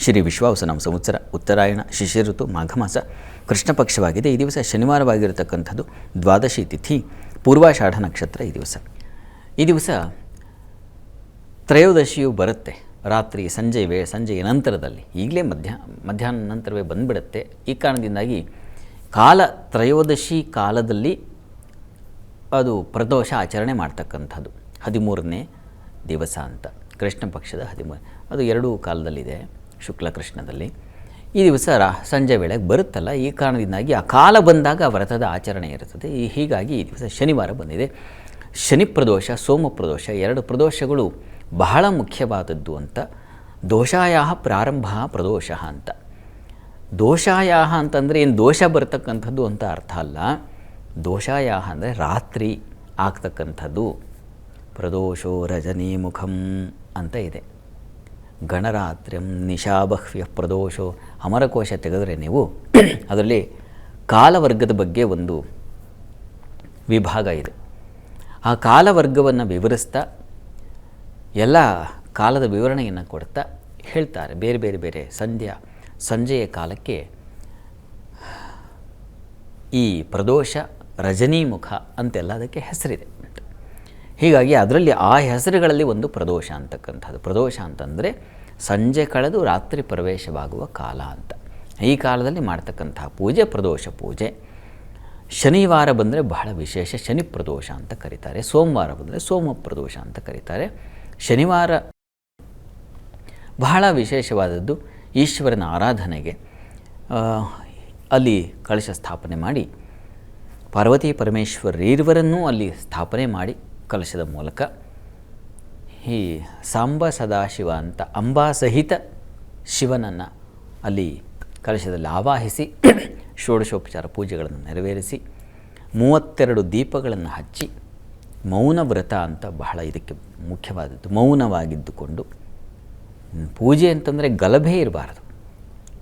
ಶ್ರೀ ವಿಶ್ವಾವಸುನಾಮ ಸಂವತ್ಸರ ಉತ್ತರಾಯಣ ಶಿಶಿರ ಋತು ಮಾಘ ಮಾಸ ಕೃಷ್ಣ ಪಕ್ಷವಾಗಿದೆ. ಈ ದಿವಸ ಶನಿವಾರವಾಗಿರತಕ್ಕಂಥದ್ದು. ದ್ವಾದಶಿ ತಿಥಿ, ಪೂರ್ವಾಷಾಢ ನಕ್ಷತ್ರ. ಈ ದಿವಸ ತ್ರಯೋದಶಿಯು ಬರುತ್ತೆ ರಾತ್ರಿ ಸಂಜೆಯ ನಂತರದಲ್ಲಿ. ಈಗಲೇ ಮಧ್ಯಾಹ್ನ ನಂತರವೇ ಬಂದುಬಿಡುತ್ತೆ. ಈ ಕಾರಣದಿಂದಾಗಿ ತ್ರಯೋದಶಿ ಕಾಲದಲ್ಲಿ ಅದು ಪ್ರದೋಷ ಆಚರಣೆ ಮಾಡ್ತಕ್ಕಂಥದ್ದು. 13ನೇ ದಿವಸ ಅಂತ, ಕೃಷ್ಣ ಪಕ್ಷದ 13. ಅದು ಎರಡೂ ಕಾಲದಲ್ಲಿದೆ, ಶುಕ್ಲ ಕೃಷ್ಣದಲ್ಲಿ. ಈ ದಿವಸ ಸಂಜೆ ವೇಳೆಗೆ ಬರುತ್ತಲ್ಲ, ಈ ಕಾರಣದಿಂದಾಗಿ ಆ ಕಾಲ ಬಂದಾಗ ವ್ರತದ ಆಚರಣೆ ಇರುತ್ತದೆ. ಹೀಗಾಗಿ ಈ ದಿವಸ ಶನಿವಾರ ಬಂದಿದೆ. ಶನಿ ಪ್ರದೋಷ, ಸೋಮ ಪ್ರದೋಷ, ಎರಡು ಪ್ರದೋಷಗಳು ಬಹಳ ಮುಖ್ಯವಾದದ್ದು ಅಂತ. ದೋಷಾಯ ಪ್ರಾರಂಭ ಪ್ರದೋಷ ಅಂತ. ದೋಷಾಯ ಅಂತಂದರೆ ಏನು ದೋಷ ಬರ್ತಕ್ಕಂಥದ್ದು ಅಂತ ಅರ್ಥ ಅಲ್ಲ. ದೋಷಾಯ ಅಂದರೆ ರಾತ್ರಿ ಆಗ್ತಕ್ಕಂಥದ್ದು. ಪ್ರದೋಷೋ ರಜನಿ ಮುಖಂ ಅಂತ ಇದೆ. ಗಣರಾತ್ರ್ಯಂ ನಿಶಾಬಹ್ವ್ಯ ಪ್ರದೋಷೋ. ಅಮರಕೋಶ ತೆಗೆದರೆ ನೀವು ಅದರಲ್ಲಿ ಕಾಲವರ್ಗದ ಬಗ್ಗೆ ಒಂದು ವಿಭಾಗ ಇದೆ. ಆ ಕಾಲವರ್ಗವನ್ನು ವಿವರಿಸ್ತಾ ಎಲ್ಲ ಕಾಲದ ವಿವರಣೆಯನ್ನು ಕೊಡ್ತಾ ಹೇಳ್ತಾರೆ. ಬೇರೆ ಬೇರೆ ಸಂಜೆಯ ಕಾಲಕ್ಕೆ ಈ ಪ್ರದೋಷ ರಜನೀಮುಖ ಅಂತೆಲ್ಲ ಅದಕ್ಕೆ ಹೆಸರಿದೆ. ಹೀಗಾಗಿ ಅದರಲ್ಲಿ ಆ ಹೆಸರುಗಳಲ್ಲಿ ಒಂದು ಪ್ರದೋಷ ಅಂತಕ್ಕಂಥದ್ದು. ಪ್ರದೋಷ ಅಂತಂದರೆ ಸಂಜೆ ಕಳೆದು ರಾತ್ರಿ ಪ್ರವೇಶವಾಗುವ ಕಾಲ ಅಂತ. ಈ ಕಾಲದಲ್ಲಿ ಮಾಡ್ತಕ್ಕಂತಹ ಪೂಜೆ ಪ್ರದೋಷ ಪೂಜೆ. ಶನಿವಾರ ಬಂದರೆ ಬಹಳ ವಿಶೇಷ, ಶನಿ ಪ್ರದೋಷ ಅಂತ ಕರೀತಾರೆ. ಸೋಮವಾರ ಬಂದರೆ ಸೋಮ ಪ್ರದೋಷ ಅಂತ ಕರೀತಾರೆ. ಶನಿವಾರ ಬಹಳ ವಿಶೇಷವಾದದ್ದು. ಈಶ್ವರನ ಆರಾಧನೆಗೆ ಅಲ್ಲಿ ಕಳಶ ಸ್ಥಾಪನೆ ಮಾಡಿ, ಪಾರ್ವತಿ ಪರಮೇಶ್ವರರಿರುವರನ್ನೂ ಅಲ್ಲಿ ಸ್ಥಾಪನೆ ಮಾಡಿ ಕಲಶದ ಮೂಲಕ ಈ ಸಾಂಬ ಸದಾಶಿವ ಅಂತ ಅಂಬಾ ಸಹಿತ ಶಿವನನ್ನು ಅಲ್ಲಿ ಕಲಶದಲ್ಲಿ ಆವಾಹಿಸಿ ಷೋಡಶೋಪಚಾರ ಪೂಜೆಗಳನ್ನು ನೆರವೇರಿಸಿ 32 ದೀಪಗಳನ್ನು ಹಚ್ಚಿ ಮೌನ ವ್ರತ ಅಂತ ಬಹಳ ಇದಕ್ಕೆ ಮುಖ್ಯವಾದದ್ದು. ಮೌನವಾಗಿದ್ದುಕೊಂಡು ಪೂಜೆ ಅಂತಂದರೆ ಗಲಭೆ ಇರಬಾರ್ದು.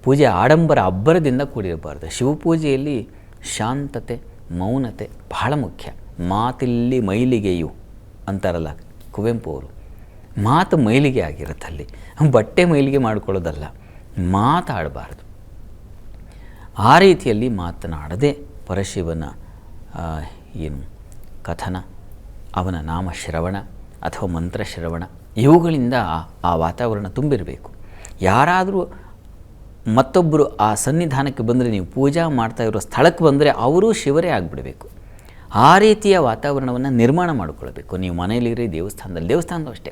ಪೂಜೆ ಆಡಂಬರ ಅಬ್ಬರದಿಂದ ಕೂಡಿರಬಾರ್ದು. ಶಿವಪೂಜೆಯಲ್ಲಿ ಶಾಂತತೆ, ಮೌನತೆ ಬಹಳ ಮುಖ್ಯ. ಮಾತಿಲ್ಲಿ ಮೈಲಿಗೆಯು ಅಂತಾರಲ್ಲ ಕುವೆಂಪು ಅವರು. ಮಾತು ಮೈಲಿಗೆ ಆಗಿರುತ್ತೆ ಅಲ್ಲಿ. ಬಟ್ಟೆ ಮೈಲಿಗೆ ಮಾಡಿಕೊಳ್ಳೋದಲ್ಲ, ಮಾತಾಡಬಾರ್ದು. ಆ ರೀತಿಯಲ್ಲಿ ಮಾತನಾಡದೆ ಪರಶಿವನ ಕಥನ, ಅವನ ನಾಮ ಶ್ರವಣ ಅಥವಾ ಮಂತ್ರ ಶ್ರವಣ, ಇವುಗಳಿಂದ ಆ ವಾತಾವರಣ ತುಂಬಿರಬೇಕು. ಯಾರಾದರೂ ಮತ್ತೊಬ್ಬರು ಆ ಸನ್ನಿಧಾನಕ್ಕೆ ಬಂದರೆ, ನೀವು ಪೂಜಾ ಮಾಡ್ತಾ ಇರೋ ಸ್ಥಳಕ್ಕೆ ಬಂದರೆ ಅವರೂ ಶಿವರೇ ಆಗಿಬಿಡಬೇಕು. ಆ ರೀತಿಯ ವಾತಾವರಣವನ್ನು ನಿರ್ಮಾಣ ಮಾಡಿಕೊಳ್ಬೇಕು. ನೀವು ಮನೆಯಲ್ಲಿರಿ, ದೇವಸ್ಥಾನದಲ್ಲೂ ಅಷ್ಟೇ.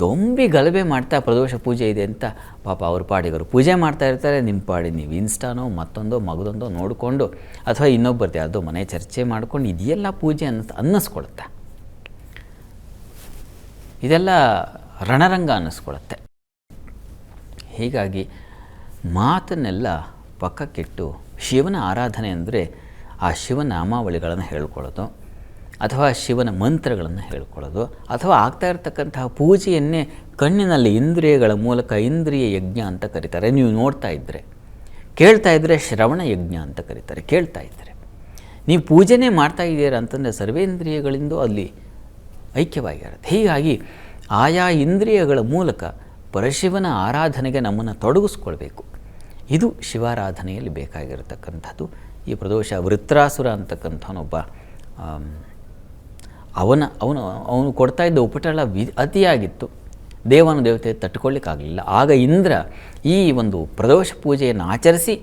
ದೊಂಬಿ ಗಲಭೆ ಮಾಡ್ತಾ ಪ್ರದೋಷ ಪೂಜೆ ಇದೆ ಅಂತ ಪಾಪ ಅವ್ರ ಪಾಡಿಗರು ಪೂಜೆ ಮಾಡ್ತಾ ಇರ್ತಾರೆ. ನಿಮ್ಮ ಪಾಡಿ ನೀವು ಇನ್ಸ್ಟಾನೋ ಮತ್ತೊಂದೋ ಮಗದೊಂದೋ ನೋಡಿಕೊಂಡು ಅಥವಾ ಇನ್ನೊಬ್ಬರದ್ದು ಯಾವುದೋ ಮನೆ ಚರ್ಚೆ ಮಾಡ್ಕೊಂಡು ಇದೆಲ್ಲ ಪೂಜೆ ಅನ್ನಿಸ್ಕೊಳುತ್ತೆ. ಇದೆಲ್ಲ ರಣರಂಗ ಅನ್ನಿಸ್ಕೊಳುತ್ತೆ. ಹೀಗಾಗಿ ಮಾತನ್ನೆಲ್ಲ ಪಕ್ಕಕ್ಕಿಟ್ಟು ಶಿವನ ಆರಾಧನೆ ಅಂದರೆ ಆ ಶಿವನ ನಾಮಾವಳಿಗಳನ್ನು ಹೇಳ್ಕೊಳ್ಳೋದು, ಅಥವಾ ಶಿವನ ಮಂತ್ರಗಳನ್ನು ಹೇಳ್ಕೊಳ್ಳೋದು, ಅಥವಾ ಆಗ್ತಾ ಇರತಕ್ಕಂತಹ ಪೂಜೆಯನ್ನೇ ಕಣ್ಣಿನಲ್ಲಿ ಇಂದ್ರಿಯಗಳ ಮೂಲಕ ಇಂದ್ರಿಯ ಯಜ್ಞ ಅಂತ ಕರೀತಾರೆ. ನೀವು ನೋಡ್ತಾ ಇದ್ದರೆ, ಕೇಳ್ತಾ ಇದ್ದರೆ ಶ್ರವಣ ಯಜ್ಞ ಅಂತ ಕರೀತಾರೆ. ಕೇಳ್ತಾ ಇದ್ದರೆ ನೀವು ಪೂಜೆನೇ ಮಾಡ್ತಾ ಇದ್ದೀರಾ ಅಂತಂದರೆ ಸರ್ವೇಂದ್ರಿಯಗಳಿಂದ ಅಲ್ಲಿ ಐಕ್ಯವಾಗಿರುತ್ತೆ. ಹೀಗಾಗಿ ಆಯಾ ಇಂದ್ರಿಯಗಳ ಮೂಲಕ ಪರಶಿವನ ಆರಾಧನೆಗೆ ನಮ್ಮನ್ನು ತೊಡಗಿಸ್ಕೊಳ್ಬೇಕು. ಇದು ಶಿವಾರಾಧನೆಯಲ್ಲಿ ಬೇಕಾಗಿರತಕ್ಕಂಥದ್ದು. ಈ ಪ್ರದೋಷ ವೃತ್ರಾಸುರ ಅಂತಕ್ಕಂಥವನೊಬ್ಬ, ಅವನು ಕೊಡ್ತಾ ಇದ್ದ ಉಪಟಳ ಅತಿಯಾಗಿತ್ತು. ದೇವತೆ ತಟ್ಟುಕೊಳ್ಳಿಕ್ಕಾಗಲಿಲ್ಲ. ಆಗ ಇಂದ್ರ ಈ ಒಂದು ಪ್ರದೋಷ ಪೂಜೆಯನ್ನು ಆಚರಿಸಿ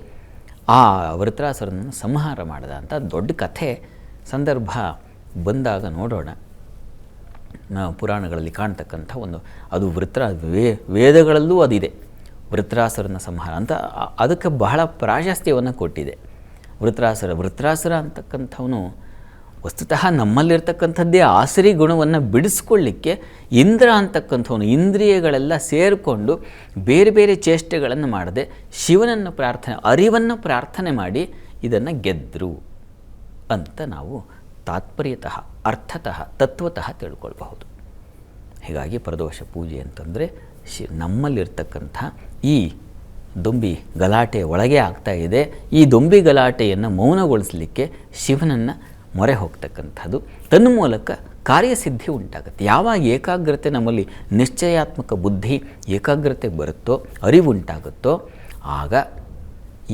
ಆ ವೃತ್ರಾಸುರನನ್ನು ಸಂಹಾರ ಮಾಡಿದ ಅಂತ ದೊಡ್ಡ ಕಥೆ. ಸಂದರ್ಭ ಬಂದಾಗ ನೋಡೋಣ. ಪುರಾಣಗಳಲ್ಲಿ ಕಾಣ್ತಕ್ಕಂಥ ಅದು ವೇದಗಳಲ್ಲೂ ಅದಿದೆ. ವೃತ್ರಾಸುರನ ಸಂಹಾರ ಅಂತ ಅದಕ್ಕೆ ಬಹಳ ಪ್ರಾಶಸ್ತ್ಯವನ್ನು ಕೊಟ್ಟಿದೆ. ವೃತ್ರಾಸುರ ಅಂತಕ್ಕಂಥವನು ವಸ್ತುತಃ ನಮ್ಮಲ್ಲಿರ್ತಕ್ಕಂಥದ್ದೇ ಆಸರಿ ಗುಣವನ್ನು ಬಿಡಿಸ್ಕೊಳ್ಳಿಕ್ಕೆ ಇಂದ್ರ ಅಂತಕ್ಕಂಥವನು ಇಂದ್ರಿಯಗಳೆಲ್ಲ ಸೇರಿಕೊಂಡು ಬೇರೆ ಬೇರೆ ಚೇಷ್ಟೆಗಳನ್ನು ಮಾಡದೆ ಶಿವನನ್ನು ಅರಿವನ್ನು ಪ್ರಾರ್ಥನೆ ಮಾಡಿ ಇದನ್ನು ಗೆದ್ದರು ಅಂತ ನಾವು ತಾತ್ಪರ್ಯತಃ, ಅರ್ಥತಃ, ತತ್ವತಃ ತಿಳ್ಕೊಳ್ಬಹುದು. ಹೀಗಾಗಿ ಪ್ರದೋಷ ಪೂಜೆ ಅಂತಂದರೆ ನಮ್ಮಲ್ಲಿರ್ತಕ್ಕಂಥ ಈ ದೊಂಬಿ ಗಲಾಟೆ ಒಳಗೆ ಆಗ್ತಾ ಇದೆ. ಈ ದೊಂಬಿ ಗಲಾಟೆಯನ್ನು ಮೌನಗೊಳಿಸಲಿಕ್ಕೆ ಶಿವನನ್ನು ಮೊರೆ ಹೋಗ್ತಕ್ಕಂಥದ್ದು, ತನ್ನ ಮೂಲಕ ಕಾರ್ಯಸಿದ್ಧಿ ಉಂಟಾಗುತ್ತೆ. ಯಾವಾಗ ಏಕಾಗ್ರತೆ ನಮ್ಮಲ್ಲಿ ನಿಶ್ಚಯಾತ್ಮಕ ಬುದ್ಧಿ ಏಕಾಗ್ರತೆ ಬರುತ್ತೋ, ಅರಿವುಂಟಾಗುತ್ತೋ, ಆಗ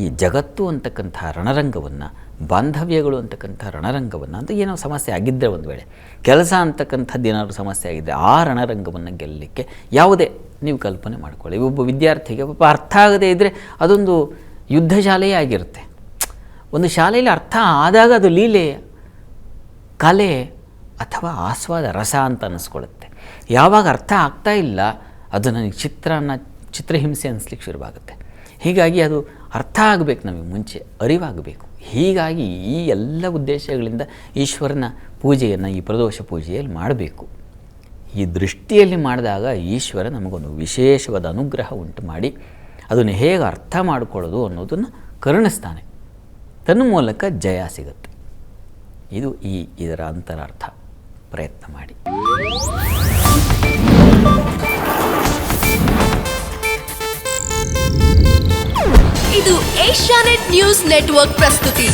ಈ ಜಗತ್ತು ಅಂತಕ್ಕಂಥ ರಣರಂಗವನ್ನು, ಬಾಂಧವ್ಯಗಳು ಅಂತಕ್ಕಂಥ ರಣರಂಗವನ್ನು, ಅಂತ ಏನೋ ಸಮಸ್ಯೆ ಆಗಿದ್ದರೆ, ಒಂದು ವೇಳೆ ಕೆಲಸ ಅಂತಕ್ಕಂಥದ್ದು ಏನಾದರೂ ಸಮಸ್ಯೆ ಆಗಿದ್ದರೆ ಆ ರಣರಂಗವನ್ನು ಗೆಲ್ಲಲಿಕ್ಕೆ ಯಾವುದೇ ನೀವು ಕಲ್ಪನೆ ಮಾಡ್ಕೊಳ್ಳಿ. ಒಬ್ಬ ವಿದ್ಯಾರ್ಥಿಗೆ ಒಬ್ಬ ಅರ್ಥ ಆಗದೇ ಇದ್ದರೆ ಅದೊಂದು ಯುದ್ಧ ಶಾಲೆಯೇ ಆಗಿರುತ್ತೆ. ಒಂದು ಶಾಲೆಯಲ್ಲಿ ಅರ್ಥ ಆದಾಗ ಅದು ಲೀಲೆ, ಕಲೆ ಅಥವಾ ಆಸ್ವಾದ, ರಸ ಅಂತ ಅನ್ನಿಸ್ಕೊಳ್ಳುತ್ತೆ. ಯಾವಾಗ ಅರ್ಥ ಆಗ್ತಾ ಇಲ್ಲ ಅದು ನನಗೆ ಚಿತ್ರಹಿಂಸೆ ಅನ್ನಿಸ್ಲಿಕ್ಕೆ ಶುರುವಾಗುತ್ತೆ. ಹೀಗಾಗಿ ಅದು ಅರ್ಥ ಆಗಬೇಕು, ನಮಗೆ ಮುಂಚೆ ಅರಿವಾಗಬೇಕು. ಹೀಗಾಗಿ ಈ ಎಲ್ಲ ಉದ್ದೇಶಗಳಿಂದ ಈಶ್ವರನ ಪೂಜೆಯನ್ನು ಈ ಪ್ರದೋಷ ಪೂಜೆಯಲ್ಲಿ ಮಾಡಬೇಕು. ಈ ದೃಷ್ಟಿಯಲ್ಲಿ ಮಾಡಿದಾಗ ಈಶ್ವರ ನಮಗೊಂದು ವಿಶೇಷವಾದ ಅನುಗ್ರಹ ಉಂಟು ಮಾಡಿ ಅದನ್ನು ಹೇಗೆ ಅರ್ಥ ಮಾಡಿಕೊಳ್ಳೋದು ಅನ್ನೋದನ್ನು ಕರುಣಿಸ್ತಾನೆ. ತನ್ನ ಮೂಲಕ ಜಯ ಸಿಗುತ್ತೆ. ಇದು ಇದರ ಅಂತರಾರ್ಥ. ಪ್ರಯತ್ನ ಮಾಡಿ. ಇದು ಏಷ್ಯಾನೆಟ್ ನ್ಯೂಸ್ ನೆಟ್ವರ್ಕ್ ಪ್ರಸ್ತುತಿ.